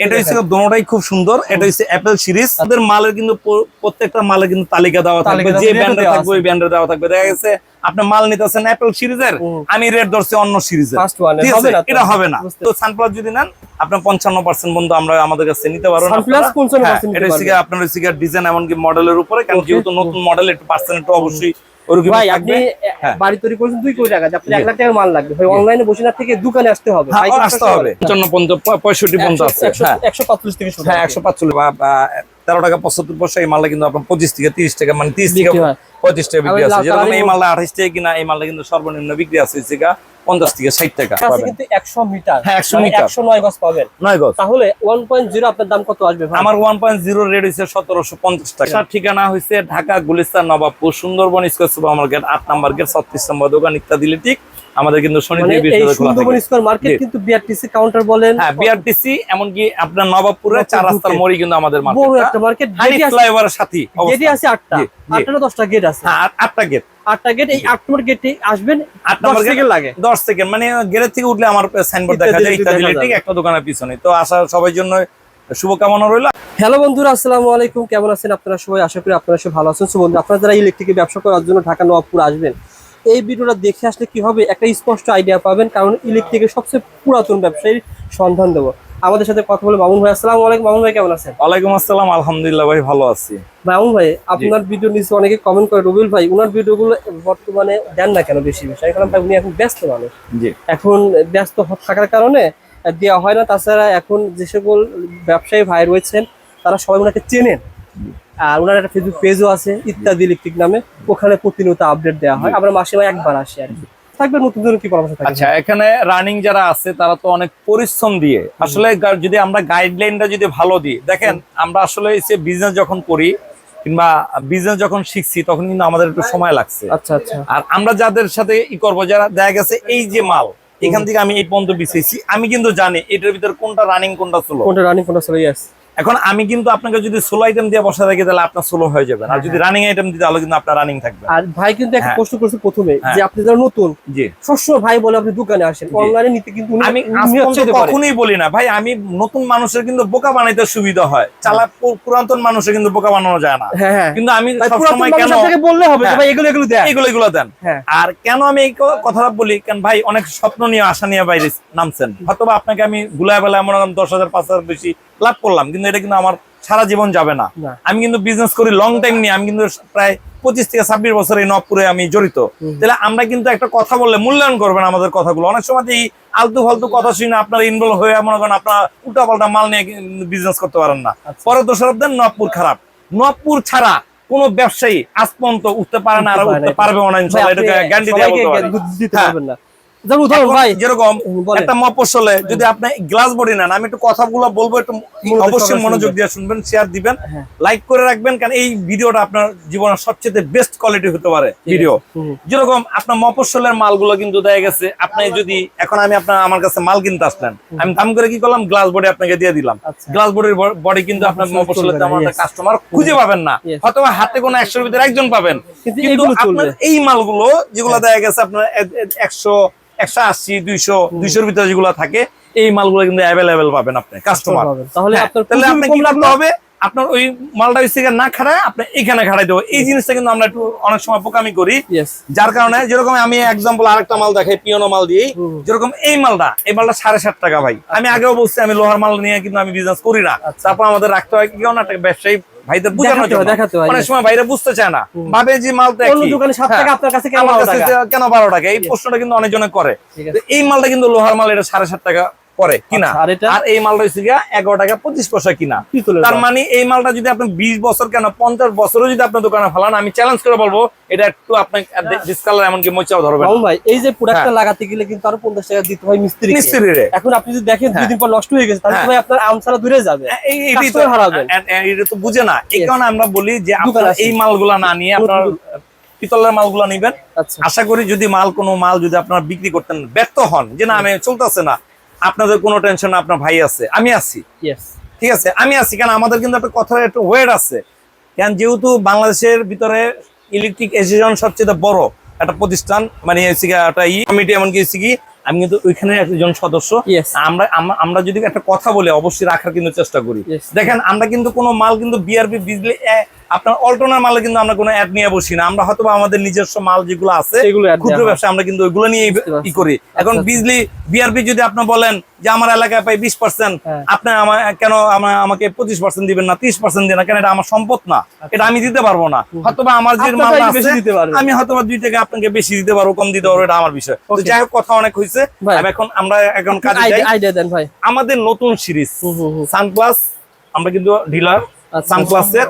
এটা হচ্ছে দোনোটাই খুব সুন্দর। এটা হচ্ছে অ্যাপেল সিরিজ। তাদের মালের কিন্তু প্রত্যেকটা মালের কিন্তু তালিকা দেওয়া থাকবে, যে ব্র্যান্ডে থাকবে ওই ব্র্যান্ডে দেওয়া থাকবে। দেখা গেছে আপনি মাল নিতেছেন অ্যাপেল সিরিজের, আমি রেট ধরছি অন্য সিরিজের, এটা হবে না। তো সানপ্লাস যদি নেন আপনার 55% বন্ধু আমরা আমাদের কাছে নিতে পারবেন। এটা হচ্ছে আপনার হচ্ছে ডিজাইন এমনকি মডেলের উপরে, কারণ যেহেতু নতুন মডেল একটু পার্সেন্ট তো অবশ্যই ভাই আপনি বাড়ি তৈরি করেছেন 2 কোটি টাকা, আপনি 1 লাখ টাকার মাল লাগবে ভাই, অনলাইনে বসে না থেকে দোকানে আসতে হবে। ভাই আসতে হবে 55 65 পর্যন্ত আছে। 145 থেকে শুরু। হ্যাঁ 145 বা 13 টাকা 75 পয়সা। এই মালটা কিন্তু আপনার 25 থেকে 30 টাকা, মানে 30 থেকে 35 টাকা বিক্রি আছে। যেরকম এই মালটা 28 টাকা কিনা, এই মালটা কিন্তু সর্বনিম্ন বিক্রি আছে 50 থেকে 60 টাকা পাবেন। কিন্তু 100 মিটার, হ্যাঁ 100 মিটার 109 গজ পাবেন। 9 গজ। তাহলে 1.0 আপনার দাম কত আসবে ভাই? আমার 1.0 রেট হইছে 1750 টাকা। ঠিকানা হইছে Dhaka Gulistan Nawabpur Sundarban square super market 8 number gate 36 number দোকান ইত্যাদি ঠিক। আমাদের কিন্তু শনি থেকে বৃহস্পতিবার খোলা থাকে। সুন্দরবন স্কয়ার মার্কেট কিন্তু বিআরটিসি কাউন্টার বলেন। হ্যাঁ বিআরটিসি, এমনকি আপনার নবাবপুরে 4 রাস্তার মোড়ই কিন্তু আমাদের মার্কেট। বড় একটা মার্কেট, হানি ফ্লাইওভারের সাথে গেটই আছে 8টা। 8টা না 10টা গেট আছে? হ্যাঁ 8টা গেট। 8টা গেট। এই 8 নম্বর গেটে আসবেন, 8 নম্বর গেট লাগে 10 সেকেন্ড, মানে গেটের থেকে উঠলে আমার সাইনবোর্ড দেখা যায় ইত্যাদি ঠিক একটা দোকানের পিছনে। তো আশা সবার জন্য শুভকামনা রইল। হ্যালো বন্ধুরা, আসসালামু আলাইকুম। কেমন আছেন আপনারা সবাই? আশা করি আপনারা সবাই ভালো আছেন। সো বন্ধু, আপনারা যারা ইলেকট্রিকের ব্যবসা করার জন্য ঢাকা নবাবপুর আসবেন, এই ভিডিওটা দেখে আসলে কি হবে, একটা স্পষ্ট আইডিয়া পাবেন, কারণ ইলেকট্রিকের সবচেয়ে পুরাতন ব্যবসায়ীর সন্ধান দেবো। আমাদের সাথে কথা বলে মামুন ভাই। আসসালামু আলাইকুম মামুন ভাই, কেমন আছেন? ওয়ালাইকুম আসসালাম, আলহামদুলিল্লাহ ভাই ভালো আছি। মামুন ভাই, আপনার ভিডিও নিচে অনেকে কমেন্ট করে, রবিউল ভাই ওনার ভিডিওগুলো বর্তমানে দেন না কেন বেশি বেশি? কারণ ভাই উনি এখন ব্যস্ত মানুষ, এখন ব্যস্ত থাকার কারণে দেওয়া হয় না। তাছাড়া এখন যে সকল ব্যবসায়ী ভাই রয়েছেন তারা সবাই ওনাকে চেনেন, আর ওনার একটা ফেসবুক পেজও আছে ইত্যাদি ইলেকট্রিক নামে, ওখানে প্রতিনিয়ত আপডেট দেওয়া হয়। আমরা মাসে একবার আসি আর কি। থাকবে নতুন কি পরামর্শ থাকবে? আচ্ছা, এখানে রানিং যারা আছে তারা তো অনেক পরিশ্রম দিয়ে আসলে, যদি আমরা গাইডলাইনটা যদি ভালো দিই, দেখেন আমরা আসলে বিজনেস যখন করি কিংবা বিজনেস যখন শিখছি তখন কিন্তু আমাদের একটু সময় লাগছে। আচ্ছা আচ্ছা। আর আমরা যাদের সাথে ই করবো, যারা দেখা গেছে এই যে মাল এখান থেকে আমি এই পর্যন্ত বিছেছি, আমি কিন্তু জানি এটার ভিতরে কোনটা রানিং কোনটা স্লো। ইয়েস। এখন আমি কিন্তু আপনাকে যদি সোলো আইটেম দিয়ে বসা রাখি তাহলে আপনার সোলো হয়ে যাবে, আর যদি রানিং আইটেম দিই তাহলে কিন্তু আপনার রানিং থাকবে। আর ভাই কিন্তু একটা প্রশ্ন করছে প্রথমে, যে আপনি যারা নতুন, জি সবসময় ভাই বলে আপনি দোকানে আসেন, অনলাইনে নিতে কিন্তু আমি কখনোই বলি না ভাই। আমি নতুন মানুষের কিন্তু বোকা বানাইতে সুবিধা হয়, চালাক পুরাতন মানুষের কিন্তু বোকা বানানো যায় না। কিন্তু আমি সবসময় কেন বললে হবে যে ভাই এগুলো দেন, এগুলো দেন। আর কেন আমি এই কথাটা বলি, কারণ ভাই অনেক স্বপ্ন নিয়ে আশা নিয়ে বাইরে নামছেন, হয়তো আপনাকে আমি গুলায় বেলায় মনে করেন 10,000 5,000 বেশি লাভ করলাম, কিন্তু এটা কিন্তু আমার সারা জীবন যাবে না। আমি কিন্তু বিজনেস করি লং টাইম নিয়ে, আমি কিন্তু প্রায় 25 থেকে 26 বছর এই নবপুরে আমি জড়িত। তাহলে আমরা কিন্তু একটা কথা বললে মূল্যায়ন করবেন আমাদের কথাগুলো। অনেক সময় এই আলতু ফালতু কথা শুনে আপনারা ইনভলভ হয়ে মনে করেন আপনারা উল্টা পাল্টা মাল নিয়ে বিজনেস করতে পারেন না। পরে দোষারোপ দেন নবপুর খারাপ। নবপুর ছাড়া কোন ব্যবসায়ী আজ পর্যন্ত উঠতে পারে না, আর উঠতে পারবে না ইনশাআল্লাহ, এটা গ্যারান্টি দেওয়া যাবে না। যেরকম একটা মফস্বলে যদি আপনি গ্লাস বডি নেন, আমি একটু কথাগুলো বলবো, একটু অবশ্যই মনোযোগ দিয়ে শুনবেন, শেয়ার দিবেন, লাইক করে রাখবেন, কারণ এই ভিডিওটা আপনার জীবনের সবচেয়ে বেস্ট কোয়ালিটি হতে পারে ভিডিও। যেরকম আপনার মফস্বলের মালগুলো কিন্তু দেখা গেছে, আপনি যদি এখন আমি আমার কাছে মাল কিনতে আসলেন, আমি দাম করে কি করলাম, গ্লাস বডি আপনাকে দিয়ে দিলাম। গ্লাস বডির বডি কিন্তু আপনার মফস্বলের কাস্টমার খুঁজে পাবেন না, হয়তো হাতে কোনো 100-এর ভিতরে একজন পাবেন। কিন্তু আপনার এই মালগুলো যেগুলো দেখা গেছে আপনার 100 180 200-200-এর ভিতরে যেগুলো থাকে, এই মালগুলো কিন্তু অ্যাভেলেবেল পাবেন আপনি কাস্টমার। তাহলে আপনি কি করতে হবে, আপনার ওই মালটা না খাড়ায় আপনি এখানে খাড়াই দেবো। এই জিনিসটা কিন্তু আমরা একটু অনেক সময় বোকামি করি, যার কারণে যেরকম আমি এক্সাম্পল আরেকটা মাল দেখাই, পিওনো মাল দিয়ে। যেরকম এই মালটা 7.5 টাকা ভাই, আমি আগেও বলছি আমি লোহার মাল নিয়ে কিন্তু আমি বিজনেস করি না। তারপর আমাদের রাখতে হয় কি না, একটা ব্যবসায়ী ভাইদের বোঝানোর জন্য। অনেক সময় ভাইরা বুঝতে চায় না, ভাবে যে মালটা কেন 12 টাকা, এই প্রশ্নটা কিন্তু অনেকজনে করে। এই মালটা কিন্তু লোহার মাল, এটা 7.5 টাকা করে কিনা, আর এই মালটা হচ্ছে 11 টাকা 25 পয়সা কিনা। তার মানে এই মালটা যদি আপনি 20 বছর কেন 50 বছরও যদি আপনার দোকানে ফেলান, আমি চ্যালেঞ্জ করে বলবো এটা একটু আপনার ডিসকালার এমনকি মোচাও ধরবে না ভাই। এই যে প্রোডাক্টটা লাগাতে গেলে কিন্তু আরো 50 টাকা দিতে হয় মিস্ত্রিরে। এখন আপনি যদি দেখেন 2 দিন পর নষ্ট হয়ে গেছে, তাহলে ভাই আপনার আমসালা দূরে যাবে, কাস্টমার হারাবেন। এটা তো বুঝে না, এই কারণে আমরা বলি যে আপনারা এই মালগুলা না নিয়ে আপনারা পিতলের মালগুলা নিবেন। আশা করি যদি কোনো মাল যদি আপনারা বিক্রি করতেন ব্যর্থ হন, যে না আমি চলতেছে না, আপনাদের কোনো টেনশন না, আপনার ভাই আছে, আমি আছি, ঠিক আছে, আমি আছি। কারণ আমাদের কিন্তু একটা কথার একটা ওয়েট আছে, কারণ যেহেতু বাংলাদেশের ভিতরে ইলেকট্রিক অ্যাসোসিয়েশন সবচেয়ে বড় একটা প্রতিষ্ঠান, মানে একটা কমিটি, এমনকি আমি কিন্তু ওইখানে একজন সদস্য। আমরা যদি একটা কথা বলি অবশ্যই রাখার কিন্তু চেষ্টা করি। দেখেন আমরা কিন্তু কোনো মাল কিন্তু বিআরবি বিজলি আপনার অল্টনার মালে কিন্তু আমরা কোনো অ্যাড নিয়ে বসি না। আমরা হয়তো আমাদের নিজস্ব মাল যেগুলো আছে ক্ষুদ্র ব্যবসা আমরা কিন্তু ওইগুলো নিয়ে ই করি। এখন বিজলি বিআরবি যদি আপনি বলেন যে আমার এলাকায় পাই 20%, আপনি কেন আমাকে 25% দিবেন না, 30% দিবেন না, কেন এটা আমার সম্পদ না, এটা আমি দিতে পারবো না। হয়তো আমার যে মাল আছে আমি হয়তো 2 টাকা আপনাকে বেশি দিতে পারবো, কম দিতে পারবো, এটা আমার বিষয়। তো যাই হোক, কথা অনেক হয়েছে, এখন কাজে যাই। আমাদের নতুন সিরিজ সানপ্লাস, আমরা কিন্তু ডিলার সানপ্লাসের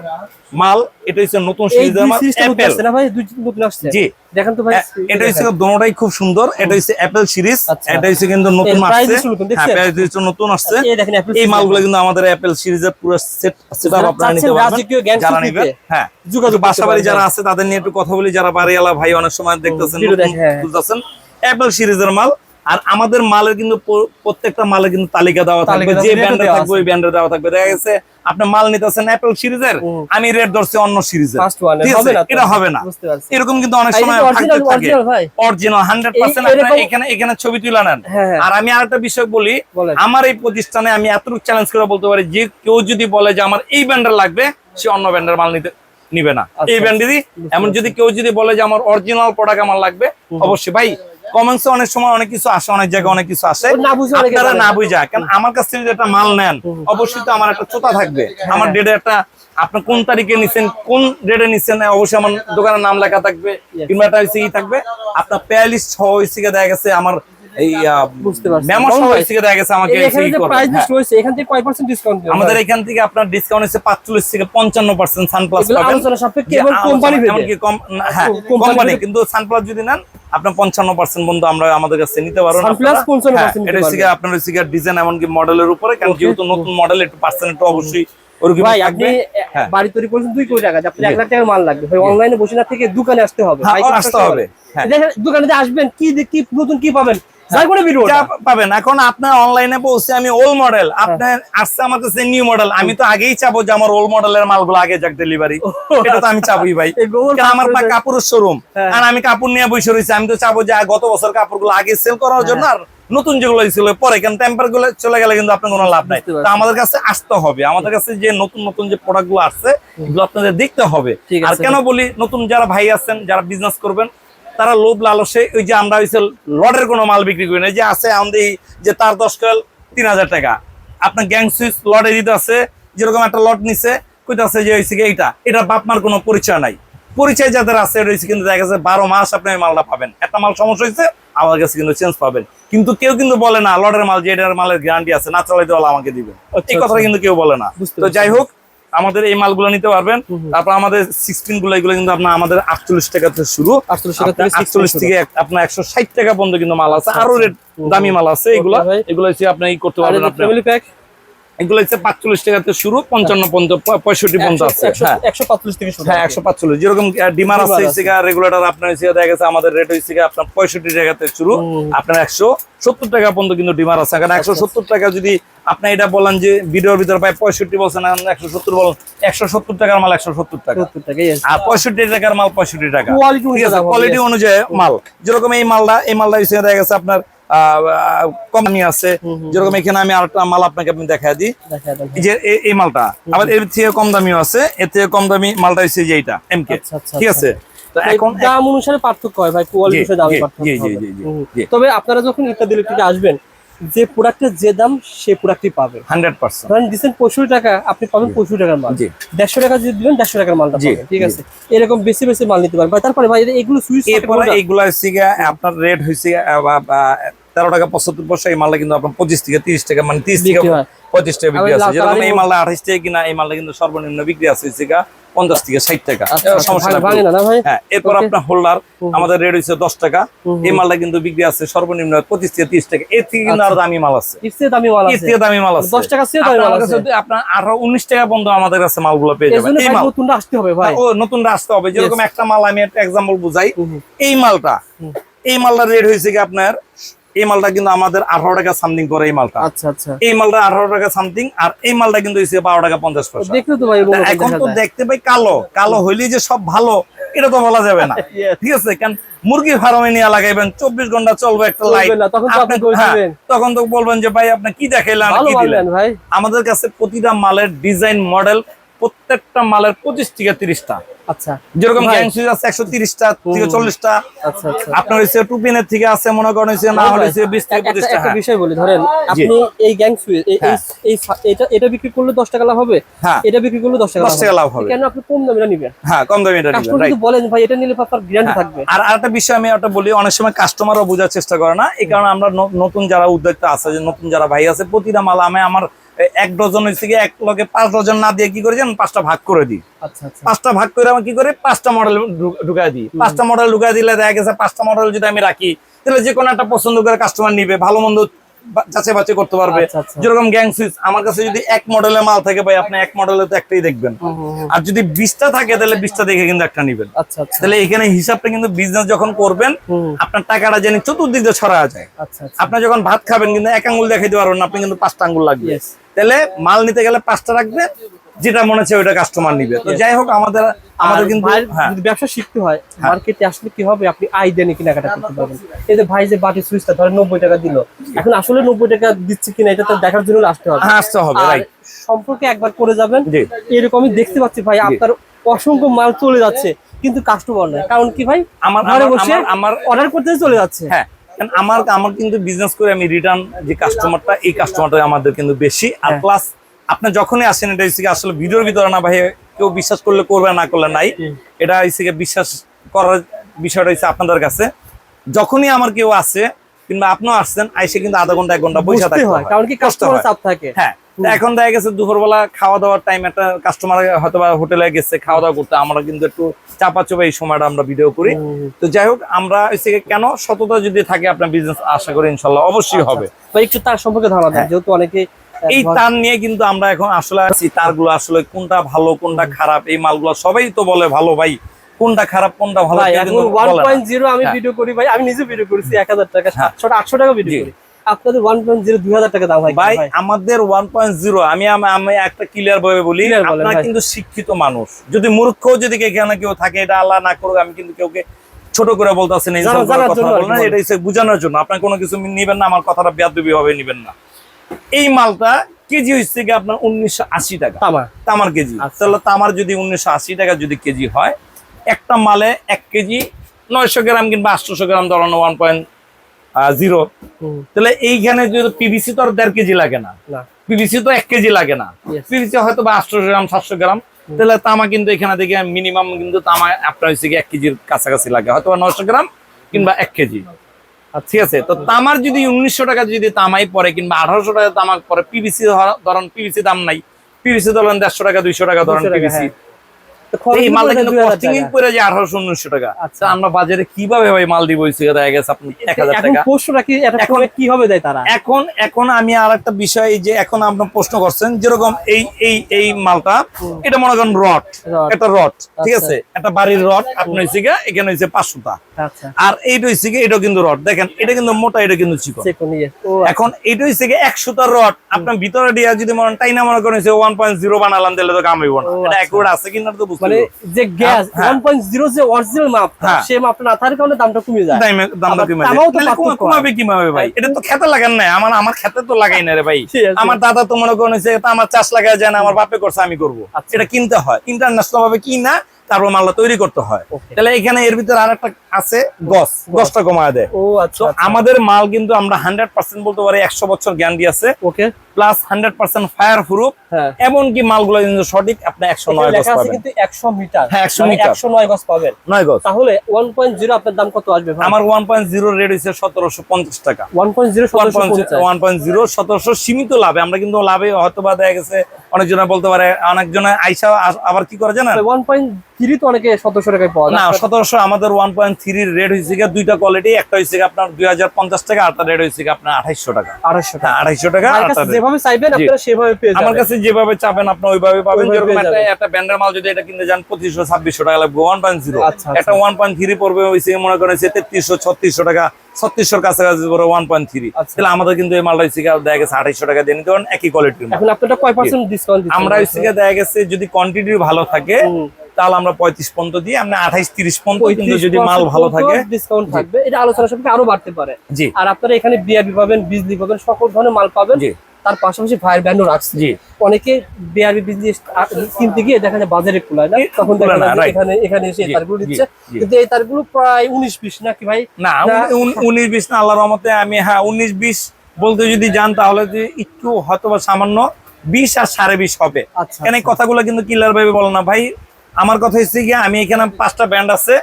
মাল, এটা হচ্ছে নতুন সিরিজের মাল অ্যাপেল না ভাই, দুই নতুন আসছে। জি দেখেন তো ভাই, এটা হচ্ছে দুটোটাই খুব সুন্দর। এটা হচ্ছে অ্যাপেল সিরিজ, এটা হচ্ছে কিন্তু নতুন আসছে। হ্যাঁ, প্রাইস হচ্ছে নতুন আসছে। এই মালগুলো কিন্তু আমাদের অ্যাপেল সিরিজের পুরো সেটআপ আপনারা নিতে পারবেন যারা নেবেন। হ্যাঁ, যোগাযোগ বাসাবাড়ি যারা আছে তাদের নিয়ে একটু কথা বলি। যারা বাড়িওয়ালা ভাই অনেক সময় দেখতেছেন বুঝতেছেন অ্যাপেল সিরিজের মাল। আর আমাদের মালের কিন্তু প্রত্যেকটা মালের কিন্তু তালিকা দেওয়া থাকবে, যে ব্র্যান্ডে থাকবে ওই ব্র্যান্ডে দেওয়া থাকবে। দেখা গেছে আপনি মাল নিতেছেন অ্যাপল সিরিজের, আমি রেট ধরছি অন্য সিরিজের, এটা হবে না। এরকম কিন্তু অনেক সময় থাকে অরিজিনাল 100%। এখানে ছবি তুলে নেন। আর আমি আরেকটা বিষয় বলি, আমার এই প্রতিষ্ঠানে আমি এতটুকু চ্যালেঞ্জ করে বলতে পারি যে কেউ যদি বলে যে আমার এই ব্র্যান্ডের লাগবে, সে অন্য ব্র্যান্ডের মাল নিবে না, এই ব্র্যান্ডেরই। এমন যদি কেউ যদি বলে যে আমার অরিজিনাল প্রোডাক্ট আমার লাগবে, অবশ্যই ভাই কমেন্টসে অনেক সময় অনেক কিছু আসে, অনেক জায়গায় অনেক কিছু আসে, আপনারা না বুঝা। কারণ আমার কাছ থেকে একটা মাল নেন, অবশ্যই তো আমার একটা চোতা থাকবে, আমার ডেটে একটা, আপনি কোন তারিখে নিছেন, কোন ডেটে নিছেন, অবশ্যই আমার দোকানের নাম লেখা থাকবে, কিংবা একটা থাকবে আপনার প্যালিশ সহ হয়েছে, দেখা গেছে আমার এই মেমো সহ হয়েছে, দেখা গেছে আমাকে আমাদের এখান থেকে আপনার ডিসকাউন্ট হচ্ছে 45 থেকে 55% সানপ্লাস কোম্পানি, কিন্তু সানপ্লাস যদি নেন আপনার 55% বন্ধু আমরা আমাদের কাছে নিতে পারবো। এটা হচ্ছে আপনার ডিজাইন এমনকি মডেলের উপরে, কারণ যেহেতু নতুন মডেল একটু পার্সেন্ট একটু অবশ্যই ভাই। আপনি বাড়ি তৈরি করছেন 2 কোটি টাকা, আপনি 1 লাখ টাকার মাল লাগবে ভাই, অনলাইনে বসে না থেকে দোকানে আসতে হবে, দোকানে আসবেন কি নতুন কি পাবেন পাবেন। এখন আপনার অনলাইনে পৌঁছে আমি ওল্ড মডেল, আপনার আসছে আমার কাছে নিউ মডেল, আমি তো আগেই চাবো যে আমার ওল্ড মডেলের মালগুলো আগে যাক ডেলিভারি, এটা তো আমি চাবই ভাই। আমার কাপড়ের শোরুম, আর আমি কাপড় নিয়ে বসে রয়েছি, আমি তো চাবো যে গত বছর কাপড়গুলো আগে সেল করার জন্য, আর নতুন যেগুলো ছিল পরে, কেন টেম্পার গুলো চলে গেলে কিন্তু আপনার কোনো লাভ নাই। তো আমাদের কাছে আসতে হবে, আমাদের কাছে যে নতুন নতুন যে প্রোডাক্ট গুলো আসছে এগুলো আপনাদের দেখতে হবে। আর কেন বলি, নতুন যারা ভাই আছেন যারা বিজনেস করবেন, তারা লোভ লালসে ওই যে আমরা হইছে লটের কোনো মাল বিক্রি করি না, যে আছে আমাদের যে তার 10 কয়েল 3000 টাকা, আপনার গ্যাং সুইচ লটে দিতে আছে, যেরকম একটা লট নিছে কইতাছে যে হইছে এটা বাপমার কোনো পরিচয় নাই। পরিচয় যাদের আছে রয়েছে, কিন্তু দেখা গেছে 12 মাস আপনি ওই মালটা পাবেন। একটা মাল সমস্যা হয়েছে আমার কাছে কিন্তু চেঞ্জ পাবেন, কিন্তু কেউ কিন্তু বলে না লটের মাল যে এটার মালের গ্যারান্টি আছে, না চালাইতে হলে আমাকে দিবেন, এই কথাটা কিন্তু কেউ বলে না। তো যাই হোক, আমাদের এই মালগুলো নিতে পারবেন। তারপর আমাদের 16 গুলো, এগুলো কিন্তু আপনার আমাদের 48 টাকা থেকে শুরু, 48 থেকে আপনার 160 টাকা পর্যন্ত কিন্তু মাল আছে, আরো রেট দামি মাল আছে। এগুলো হচ্ছে আপনি করতে পারবেন, আপনার এগুলো হচ্ছে 45 টাকা থেকে শুরু, 55 65 পর্যন্ত আছে। 145 থেকে শুরু, হ্যাঁ 145। যেরকম ডিমার আছে রেগুলেটর আপনার দেখা গেছে আমাদের রেট হচ্ছে আপনার 65 টাকা থেকে শুরু, আপনার 170 টাকা পর্যন্ত কিন্তু ডিমার আছে। কারণ 170 টাকা যদি আপনি এটা বলেন যে ভিডিওর ভিতরে প্রায় 65 বলছেন, 170 বলেন, 170 টাকার মাল 170 টাকা, আর 65 টাকার মাল 65 টাকা, কোয়ালিটি অনুযায়ী মাল। যেরকম এই মালটা হিসেবে দেখা গেছে আপনার কমই আছে। যেরকম এখানে আমি আরেকটা মাল আপনাকে আমি দেখা দিই, যে এই মালটা আবার এর থেকে কম দামিও আছে, এর থেকে কম দামি মালটা হচ্ছে যে এইটা এমকে, ঠিক আছে। তো এখন দাম অনুসারে পার্থক্য হয় ভাই, কোয়ালিটি অনুসারে দাম পার্থক্য হবে। তবে আপনারা যখন ইত্যাদি ইলেকট্রিকে আসবেন, যে প্রোডাক্টের যে দাম সেই প্রোডাক্টই পাবেন 100%। কারণ দিচ্ছেন 65 টাকা, আপনি পাবেন 65 টাকার মাল। 150 টাকা যদি দিবেন 150 টাকার মালটা পাবেন, ঠিক আছে। এরকম বেশি বেশি মাল নিতে পারবেন। তারপরে ভাই এগুলো সুইচ, এরপরে এগুলো হচ্ছে আপনার রেট হচ্ছে 13 টাকা 75 পয়সা। এই মালটা কিন্তু আপনার 25 থেকে 30 টাকা, মানে 30 থেকে 25 টাকা বিক্রি আছে। যেরকম এই মালটা 28 টাকা কিনা, এই মালটা কিন্তু সর্বনিম্ন বিক্রি আছে 50 থেকে 60 টাকা, সমস্যা না। হ্যাঁ, এরপর আপনার হোল্ডার আমাদের রেট হচ্ছে 10 টাকা। এই মালটা কিন্তু বিক্রি আছে সর্বনিম্ন 25 থেকে 30 টাকা। এর থেকে কিন্তু আরো দামি মাল আছে, 10 টাকা আপনার আরো 19 টাকা পর্যন্ত আমাদের কাছে মালগুলো পেয়ে যাবেন। এই মাল নতুন আসতে হবে ভাই, নতুন আসতে হবে। যেরকম একটা মাল আমি একটা এক্সাম্পল বুঝাই, এই মালটার রেট হয়েছে কি আপনার, এই মালটা কিন্তু আমাদের 18 টাকা সামথিং করে এই মালটা। এই মালটা 18 টাকা সামথিং, আর এই মালটা কিন্তু 12 টাকা 50 পয়সা। এখন তো দেখতে পাই কালো হইলে যে সব ভালো, এটা তো বলা যাবে না। Yes. ঠিক আছে, কারণ মুরগি ফার্মে নিয়ে লাগাইবেন 24 ঘন্টা চলবে একটা লাইট, চলবে না, তখন তো আপনি কই দিবেন? তখন তো বলবেন যে ভাই আপনি কি দেখাইলেন ভালো কি মাল দিলেন। দেন ভাই। আমাদের কাছে প্রতিটা মালের ডিজাইন মডেল প্রত্যেকটা মালের 25 থেকে 30টা, আচ্ছা যেরকম ভাই। গ্যাং সুইচ আছে 130টা থেকে 40টা, আচ্ছা আচ্ছা আপনার হচ্ছে টুপিনের থেকে আছে মনে করেন হচ্ছে না হলে হচ্ছে 20 থেকে 25টা। একটা বিষয় বলি, ধরেন আপনি এই গ্যাং সুইচ এটা বিক্রি করলে 10 টাকা লাভ হবে, হ্যাঁ এটা বিক্রি করলে 10 টাকা 10 টাকা লাভ হবে। কেন আপনি কম দামে নিবেন? হ্যাঁ কম দামে এটা নিবেন, কাস্টমার রাইট। যদি বলেন ভাই এটা নিলে আপনার গ্যারান্টি থাকবে। আর আরেকটা বিষয় আমি একটা বলি, অনেক সময় কাস্টমারও বোঝার চেষ্টা করে না, এই কারণে আমরা নতুন যারা উদ্যোক্তা আছে, যে নতুন যারা ভাই আছে, প্রতিটা মাল আমি আমার 1 ডজন হয়েছে কি 1 লগে 5 ডজন না দিয়ে কি করে জানেন, 5টা ভাগ করে দিই। আচ্ছা আচ্ছা 5টা ভাগ করে আমি কি করে 5টা মডেল ঢুকাই দিই। 5টা মডেল ঢুকাই দিলে দেখা গেছে 5টা মডেল যদি আমি রাখি তাহলে যে কোনো একটা পছন্দ করে কাস্টমার নিবে, ভালো মন্দ যাচাই বাছাই করতে পারবে। আচ্ছা, আচ্ছা। যেরকম গ্যাং সুইচ আমার কাছে যদি 1 মডেলের মাল থাকে ভাই, আপনি 1 মডেলে তো একটাই দেখবেন, আর যদি 20টা থাকে তাহলে 20টা দেখে কিন্তু একটা নিবেন। আচ্ছা আচ্ছা তাহলে এখানে হিসাবটা কিন্তু বিজনেস যখন করবেন আপনার টাকাটা যেন চতুর্দিক দিয়ে ছড়া যায়। আচ্ছা আচ্ছা আপনি যখন ভাত খাবেন কিন্তু 1 আঙ্গুল দেখাইতে পারবেন না, আপনি কিন্তু 5টা আঙ্গুল লাগবে। Yes. তাহলে মাল নিতে গেলে 5টা রাখবে, যেটা মনে হচ্ছে ওইটা কাস্টমার নিবে। তো যাই হোক আমাদের কিন্তু হ্যাঁ যদি ব্যবসা শিখতে হয় মার্কেটে আসলে কি হবে, আপনি আইডিয়া নিয়ে কেনাকাটা করতে পারবেন। এই যে ভাই যে বাটি সুইচটা ধরেন 90 টাকা দিল, এখন আসলে 90 টাকা দিচ্ছে কিনা এটা তো দেখার জন্য আসতে হবে। হ্যাঁ আসতে হবে, আর রাইট। সম্পর্কে একবার করে যাবেন। জি। এরকমই দেখতে পাচ্ছি ভাই আপনার অসংখ্য মাল চলে যাচ্ছে কিন্তু কাস্টমার নাই, কারণ কি ভাই আমার ঘরে বসে আমার অর্ডার করতে চলে যাচ্ছে। হ্যাঁ, কারণ আমার কিন্তু বিজনেস করে আমি রিটার্ন যে কাস্টমারটা, এই কাস্টমারটা আমাদের কিন্তু বেশি। আর প্লাস আপনি যখনই আসেন এটা হচ্ছে আসলে ভিডিওর ভিতরে না ভাই, কেউ বিশ্বাস করলে করবে, না করলে নাই। এটা হচ্ছে বিশ্বাস করার বিষয়টা হচ্ছে আপনাদের কাছে। যখনই আমার কেউ আসে কিংবা আপনিও আসছেন, আইসে কিন্তু আধা ঘন্টা 1 ঘন্টা বসে থাকতে হয়, কারণ কি কাস্টমার চাপ থাকে। হ্যাঁ, এখন দেখা গেছে দুপুরবেলা খাওয়া দাওয়ার টাইম, একটা কাস্টমার হয়তো বা হোটেলে গেছে খাওয়া দাওয়া করতে, আমরা কিন্তু একটু চাপা চোপা এই সময়টা আমরা ভিডিও করি। তো যাই হোক আমরা হচ্ছে কেন, সততা যদি থাকে আপনার বিজনেস আশা করি ইনশাল্লাহ অবশ্যই হবে। ভাই একটু তার সম্পর্কে ধারণা দেন, যেহেতু অনেকে এই তার নিয়ে কিন্তু আমরা এখন আসলে আছি, তারগুলো আসলে কোনটা ভালো কোনটা খারাপ, এই মালগুলো সবাই তো বলে ভালো ভাই, কোনটা খারাপ কোনটা ভালো ভাই কেউ এখন কিন্তু বলে না। 1.0 আমি ভিডিও করি ভাই, আমি নিজে ভিডিও করেছি 1000 টাকা 700 800 টাকা ভিডিও করি। আপনাদের 1.0 2000 টাকা দাম ভাই আমাদের 1.0 আমি একটা ক্লিয়ার ভাবে বলি, Clear বলেন আপনারা ভাই। কিন্তু শিক্ষিত মানুষ, যদি মূর্খ যদি এখানে কেউ থাকে, এটা আল্লাহ না করুক, আমি কিন্তু কেউকে ছোট করে বলতেছি না, ইনসাফ করে জানার কথা জন্য বলেন না, আর কি এটা হচ্ছে বোঝানোর জন্য। আপনার কোনো কিছু নিবেন না, আমার কথাটা বেয়াদবি হবে নিবেন না। এই মালটা কেজি হচ্ছে কি আপনার 1980 টাকা তামা তামার কেজি। আচ্ছা। তাহলে তামার যদি 1980 টাকা যদি কেজি হয়, একটা মালে 1 কেজি 900 গ্রাম কিংবা 800 গ্রাম ধরানো 1.0, তাহলে এইখানে যদি পিভিসি তো আর 1.5 কেজি লাগে না, না পিভিসি তো 1 কেজি লাগে না, Yes. পিভিসি হয়তো বা 800 গ্রাম 700 গ্রাম, তাহলে তামা কিন্তু এখানে থেকে মিনিমাম কিন্তু তামা আপনার হচ্ছে 1 কেজির কাছাকাছি লাগে, হয়তো 900 গ্রাম কিংবা 1 কেজি। ঠিক আছে, তো তামার যদি 1900 টাকা যদি তামাই পড়ে কিংবা 1800 টাকা তামা পড়ে, পিভিসি ধরেন পিভিসি দাম নাই, পিভিসি ধরেন 150 টাকা 200 টাকা ধরেন 200 টাকা, পিভিসি, হ্যাঁ। এই মালটা কিন্তু 2000 কস্টিং টাকা। করে যে 1800-1900 টাকা। আচ্ছা। তা আমরা বাজারে কিভাবে ভাই মাল দিব, হইছে দেখা গেছে আপনি 1000 এখন টাকা। প্রশ্নটা কি, এটা এখন- কি হবে দেয় তারা? এখন আমি আরেকটা বিষয়, যে এখন আপনি প্রশ্ন করছেন, যেরকম এই মালটা, এটা মনে করেন রড, রড। এটা রড, ঠিক আচ্ছা। আছে, একটা বাড়ির রড আপনার হইছে গিয়ে, এখানে হইছে 500টা, আচ্ছা আর এইটা হইছে গিয়ে, এটাও কিন্তু রড, দেখেন এটা কিন্তু মোটা, এটা কিন্তু চিকন। চেক নিয়ে ও এখন এইটা হইছে গিয়ে 100টা রড, আপনার ভিতরে দিয়া যদি মনে টাইনা মনে করেন 1.0 বানালাম, তাহলে তো কাম হইব না। ও এটা আচ্ছা। অ্যাকুরেট আছে কিনা তো বুঝতে মানে হবে। যে গ্যাস হ্যাঁ। 1.0 যে অরিজিনাল মাপ, হ্যাঁ। সেই মাপটা না থাকার কারণে দামটা কমে যায়। দামটা আবার কমে তামাও তো যায়। তাহলে পার্থক্য কমাবে কিভাবে ভাই? এটা তো খেতে লাগান না, আমার খেতে তো লাগাই না রে ভাই। ঠিক আছে। আমার দাদা তো মনে করেন যে আমার চাষ লাগায় যায় না, আমার বাপে করছে আমি করবো। আচ্ছা। এটা কিনতে হয়, ইন্টারন্যাশনাল ভাবে কিনা তারপর মালটা তৈরি করতে হয়। Okay. তাহলে এখানে এর ভিতরে আরেকটা আছে, গসটা কমায় দেয়। ও আচ্ছা তো আমাদের মাল কিন্তু আমরা 100% বলতে পারি, 100 বছর গ্যারান্টি আছে, ওকে প্লাস 100% ফায়ার প্রুফ। হ্যাঁ এমনকি মালগুলো কিন্তু সঠিক, আপনি 109 গজ লেখা আছে পাবেন। কিন্তু 100 মিটার, হ্যাঁ, 100 মানে মিটার। 109 গজ পাবেন। 9 গজ। তাহলে 1.0 আপনার দাম কত আসবে ভাই? আমার 1.0 রেট হইছে 1750 টাকা। 1.0 1750 1.0 1700 সীমিত লাভে, আমরা কিন্তু লাভে হয়তো বা দেখা গেছে অনেকজনে বলতে পারে, অনেকজনে আইসা আবার কি করে জানেন, 1.3 তো অনেকে 1700 টাকায় পাওয়া না যায়। 1700। আমাদের 1.3 এর রেট হইছে গিয়ে দুইটা কোয়ালিটি, একটা হইছে গিয়ে আপনার 2050 টাকা, আর রেট হইছে গিয়ে আপনার 2800 টাকা। 250 টাকা। 2800 টাকা। আমার কাছে যেভাবে চাইবেন জি। আপনারা সেভাবে পেয়ে আমার যাবেন। কাছে যেভাবে চাবেন আপনি ওইভাবে পাবেন। ওইভাবে যেরকম পেয়ে যাবেন। একটা ব্র্যান্ডের মাল যদি এটা কিনতে যান 2500-2600 টাকা লাগবে 1.0। আচ্ছা, একটা 1.3 পড়বে হইছে মনে করেন 3300-3600 টাকা, 3600 কাছাকাছি পড়বে 1.3। আচ্ছা। তাহলে আমাদের কিন্তু এই মালটা হইছে গিয়ে দেখা গেছে 2800 টাকা দিয়ে নিতে পারেন, একই কোয়ালিটির মাল। এখন আপনারা কয় পার্সেন্ট ডিসকাউন্ট দিচ্ছেন? আমরা হচ্ছে গিয়ে দেখা গেছে যদি কোয়ান্টিটি ভালো থাকে, তাহলে আমরা 35 পর্যন্ত দিই, আমরা 28-30 পর্যন্ত, কিন্তু যদি মাল ভালো থাকে ডিসকাউন্ট থাকবে। এটা আলোচনা সাপেক্ষে আরো বাড়তে পারে। জি। আর আপনারা এখানে বিআরবি পাবেন, বিজলি পাবেন, সকল ধরনের মাল পাবেন। জি। তার পাশাপাশি ভাইয়ের ব্যান্ডও রাখছে। জি। অনেকে বিআরবি বিজলি কিনতে গিয়ে দেখা যায় বাজারে কুলায় না, তখন দেখা যায় এখানে এসে এই তারগুলো দিচ্ছে। কিন্তু এই তারগুলো প্রায় 19-20 নাকি ভাই? না 19-20 না, আল্লাহর রহমতে আমি 19-20 বলতে যদি যান তাহলে যে একটু হয়তোবা সামান্য 20 আর 20.5 হবে। কেন এই কথাগুলো কিন্তু কিলার ভাবে বলো না ভাই। আমার কথা হচ্ছে কি, আমি এখানে 5টা ব্যান্ড আছে,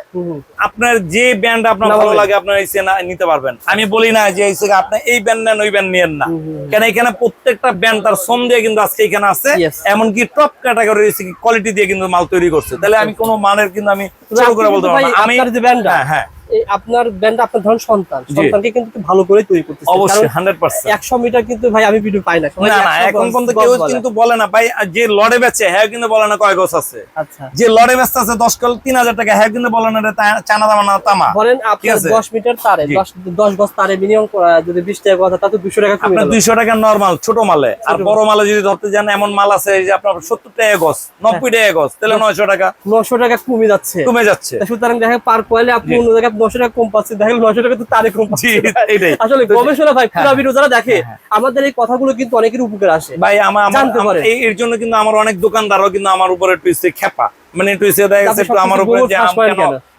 আপনার যে ব্যান্ড আপনার ভালো লাগে আপনার এসে নিতে পারবেন। আমি বলি না যে আপনি এই ব্যান্ড নেন ওই ব্যান্ড নিয়েন না, কেন এখানে প্রত্যেকটা ব্যান্ড তার শ্রম দিয়ে কিন্তু আজকে এখানে আছে, এমনকি টপ ক্যাটাগরি কোয়ালিটি দিয়ে কিন্তু মাল তৈরি করছে। তাহলে আমি কোনো মানের কিন্তু আমি ছোট করে বলতে পারবো না। আমি হ্যাঁ আপনার ব্যান্ড আপনার ধরুন সন্তানকে কিন্তু ভালো করে তৈরি করতেছে অবশ্যই 100%। 100 মিটার কিন্তু ভাই আমি ভিডিও পাই না, না এখন পর্যন্ত কেউ কিন্তু বলে না ভাই, যে লড়ে বেচে হ্যাঁ কিন্তু বলে না কয় গছ আছে। আচ্ছা, যে লড়ে বেচতে আছে 10 কল 3000 টাকা হ্যাঁ কিন্তু বলে না এটা চানা দামা না তামা। বলেন আপনি 10 মিটার তারে 10 গজ তারে মিনিমাম যদি 20 টাকা কথা, তাতে 200 টাকা কমে আপনার 200 টাকা নরমাল ছোট মালে। আর বড় মালে যদি ধরতে যান, এমন মাল আছে যে আপনার 70 টাকা গজ, 90 টাকা গজ, তাহলে 900 টাকা কমে যাচ্ছে। সুতরাং দেখেন পার কয়েলে আপনি অন্য জায়গায় 900 টাকা কম পাচ্ছেন, দেখেন 900 টাকা তো তারে কম পাচ্ছেন। আসলে গবেষণা ভাই, পুরো ভিডিও যারা দেখে আমাদের এই কথাগুলো কিন্তু অনেকের উপকার আসে ভাই। এর জন্য কিন্তু আমার অনেক দোকানদারও কিন্তু আমার উপরে একটু খেপা, মানে একটু দেখা গেছে একটু আমার উপরে যে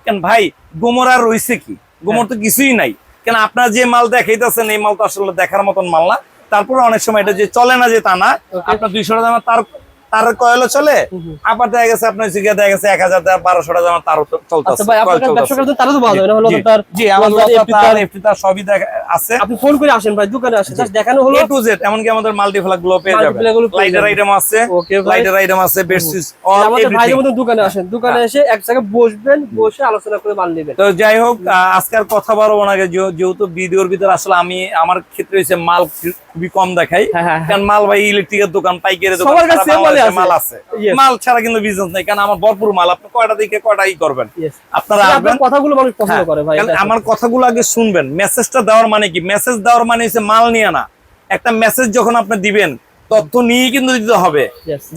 কেন ভাই গোমর আর রইছে কি, গোমর তো কিছুই নাই। কেন আপনার যে মাল দেখাইতেছেন এই মাল তো আসলে দেখার মতন মাল না। তারপরে অনেক সময় এটা যে চলে না যে তা না, আপনার 200 টাকা তার কয়েলও চলে, আবার দেখা গেছে আপনার দেখা গেছে 1000 টাকা 1200 টাকা তারও চলতেছে। জি, আমার তার সবই আছে। আপনি ফোন করে আসেন ভাই, দোকানে আসেন, জাস্ট দেখানো হলো A to Z। এমনকি আমাদের মাল্টিপ্লাগ গুলো পেয়ে যাবেন, লাইটার আইটেম আছে, লাইটার আইটেম আছে, বেডশিট অল আমাদের ভাইয়ের মতো দোকানে আসেন, দোকানে এসে এক জায়গায় বসবেন, বসে আলোচনা করে মাল নেবেন। তো যাই হোক, আজকের কথা বাড়াবো না, যেহেতু ভিডিওর ভিতরে আসলে আমি আমার ক্ষেত্রে হইছে মাল খুবই কম দেখাই, কারণ মাল ভাই ইলেকট্রিকের দোকান, পাইকারি দোকান, মাল আছে, মাল ছাড়া কিন্তু বিজনেস নাই। কারণ আমার ভরপুর মাল, আপনি কয়টা দিকে কয়টাই করবেন, আপনারা কথাগুলো মানুষ পছন্দ করে ভাই। আমার কথাগুলো আগে শুনবেন। মেসেজটা দেওয়ার মানে কি? মেসেজ দেওয়ার মানে হচ্ছে মাল নিয়ে না। একটা মেসেজ যখন আপনি দিবেন, তথ্য নিয়ে কিন্তু দিতে হবে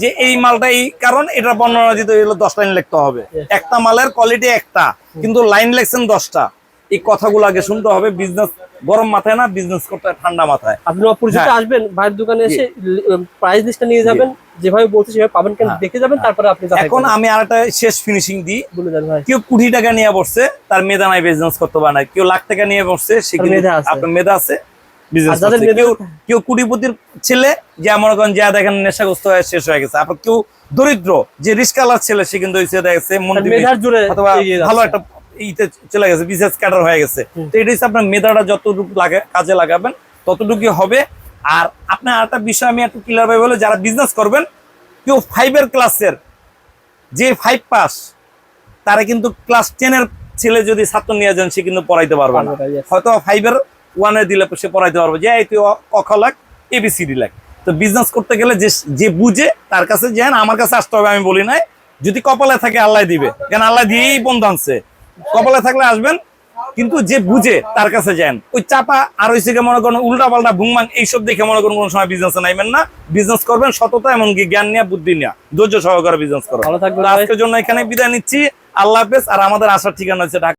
যে এই মালটা এই কারণ, এটা বর্ণনা দিতে হলো 10 লাইন লিখতে হবে। একটা মালের কোয়ালিটি একটা, কিন্তু লাইন লেখছেন 10টা। এই কথাগুলো আগে শুনতে হবে। বিজনেস গরম মাথায় না, বিজনেস করতে ফঠান্ডা মাথায়। আপনি অপরিচিত আসবেন, ভাইয়ের দোকানে এসে প্রাইস লিস্টটা নিয়ে যাবেন, যেভাবে বলতে সেভাবে পাবেন, কেন দেখে যাবেন, তারপরে আপনি এখন আমি আরেকটা শেষ ফিনিশিং দিই। বলে দেন ভাই। কেউ 20 টাকা নিয়ে বসছে, তার মেধা নাই বিজনেস করতে পারে না। কেউ লাখ টাকা নিয়ে বসছে, সে আপনার মেধা আছে, বিজনেস করছে। কেউ কোটিপতির ছেলে, যে মনে করেন যা দেখেন নেশাগ্রস্ত হয়ে শেষ হয়ে গেছে। আপনার কেউ দরিদ্র, যে রিস্কালার ছেলে, সে কিন্তু অথবা ভালো একটা ইতে চলে গেছে, বিজনেস ক্যাডার হয়ে গেছে। তো এটা হচ্ছে আপনার মেধাটা যতটুকু কাজে লাগাবেন ততটুকুই হবে। আর আপনার আরেকটা বিষয় আমি একটু ক্লিয়ার ভাবে বলে, যারা বিজনেস করবেন, কেউ 5 ক্লাসের যে 5 পাস, তারা কিন্তু ক্লাস 10 ছেলে যদি ছাত্র নিয়ে যান, সে কিন্তু পড়াইতে পারবে না। হয়তো 5 1 দিলে সে পড়াইতে পারবে, যে এই তুই ক খ লাখ ABCD লাখ। তো বিজনেস করতে গেলে যে বুঝে তার কাছে যান, আমার কাছে আসতে হবে আমি বলি নাই। যদি কপালে থাকে আল্লাহ দিবে, কেন আল্লাহ দিয়েই বন্ধ আনছে। কপালে থাকলে আসবেন, কিন্তু যে বুঝে তার কাছে যান। ওই চাপা আর ওই থেকে মনে করেন উল্টা পাল্টা ভুংমাং এইসব দেখে মনে করেন কোনো সময় বিজনেসে নাইবেন না। বিজনেস করবেন সততা, এমনকি জ্ঞান নিয়ে, বুদ্ধি নিয়ে, ধৈর্য সহকারে বিজনেস করবেন। আজকের জন্য এখানে বিদায় নিচ্ছি। আল্লাহ হাফেজ। আর আমাদের আসার ঠিকানা হচ্ছে ঢাকা।